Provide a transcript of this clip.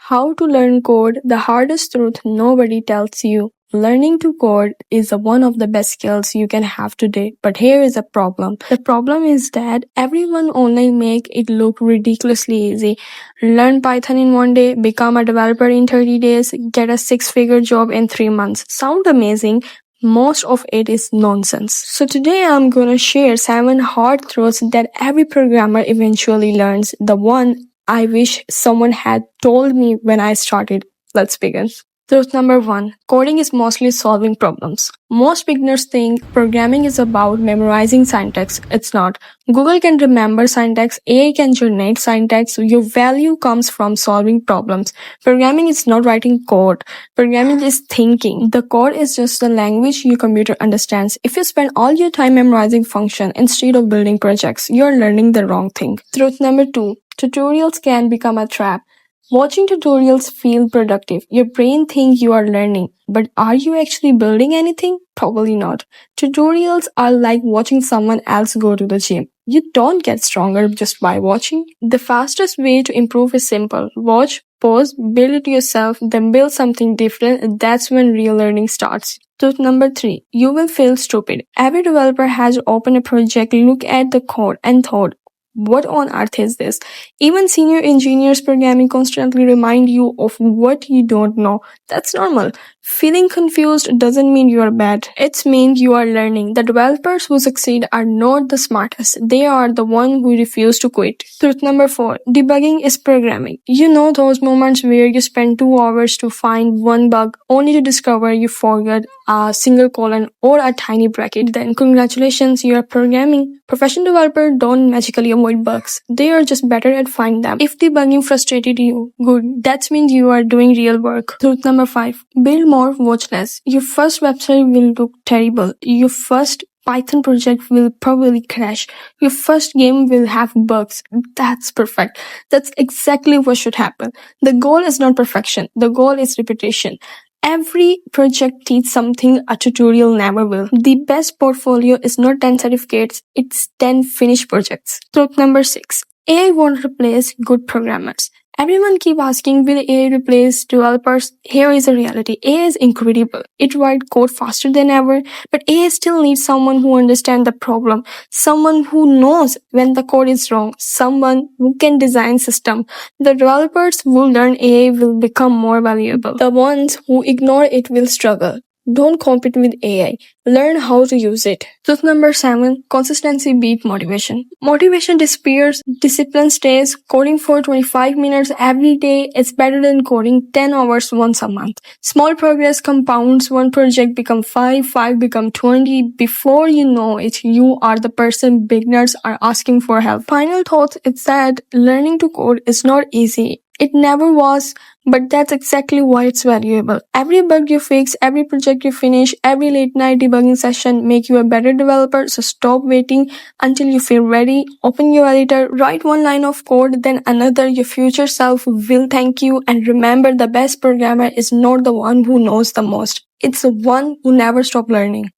How to learn code, the hardest truth nobody tells you. Learning to code is one of the best skills you can have today, but here is a problem. The problem is that everyone online make it look ridiculously easy. Learn Python in 1 day, become a developer in 30 days, get a 6-figure job in 3 months. Sound amazing? Most of it is nonsense. So today I'm gonna share 7 hard truths that every programmer eventually learns. The one I wish someone had told me when I started. Let's begin. Truth number 1. Coding is mostly solving problems. Most beginners think programming is about memorizing syntax. It's not. Google can remember syntax, AI can generate syntax. Your value comes from solving problems. Programming is not writing code. Programming is thinking. The code is just the language your computer understands. If you spend all your time memorizing function instead of building projects, you're learning the wrong thing. Truth number 2. Tutorials can become a trap. Watching tutorials feel productive. Your brain thinks you are learning, but are you actually building anything? Probably not. Tutorials are like watching someone else go to the gym. You don't get stronger just by watching. The fastest way to improve is simple. Watch, pause, build it yourself, then build something different. That's when real learning starts. Truth number 3. You will feel stupid. Every developer has opened a project, look at the code, and thought, what on earth is this? Even senior engineers programming constantly remind you of what you don't know. That's normal. Feeling confused doesn't mean you are bad. It means you are learning. The developers who succeed are not the smartest. They are the ones who refuse to quit. Truth number 4. Debugging is programming. You know those moments where you spend 2 hours to find one bug only to discover you forgot a single colon or a tiny bracket. Then congratulations, you are programming. Professional developers don't magically avoid bugs. They are just better at finding them. If debugging frustrated you, good. That means you are doing real work. Truth number 5. Build more, watch less. Your first website will look terrible. Your first Python project will probably crash. Your first game will have bugs. That's perfect. That's exactly what should happen. The goal is not perfection. The goal is repetition. Every project teaches something a tutorial never will. The best portfolio is not 10 certificates, it's 10 finished projects. Truth number 6. AI won't replace good programmers. Everyone keep asking, will AI replace developers? Here is a reality. AI is incredible. It writes code faster than ever, but AI still needs someone who understands the problem, someone who knows when the code is wrong, someone who can design system. The developers who learn AI will become more valuable. The ones who ignore it will struggle. Don't compete with AI. Learn how to use it. Truth number 7. Consistency beats motivation. Motivation disappears. Discipline stays. Coding for 25 minutes every day is better than coding 10 hours once a month. Small progress compounds. One project become 5, 5 become 20. Before you know it, you are the person beginners are asking for help. Final thought is that learning to code is not easy. It never was, but that's exactly why it's valuable. Every bug you fix, every project you finish, every late night debugging session make you a better developer. So stop waiting until you feel ready. Open your editor, write one line of code, then another. Your future self will thank you. And remember, the best programmer is not the one who knows the most. It's the one who never stops learning.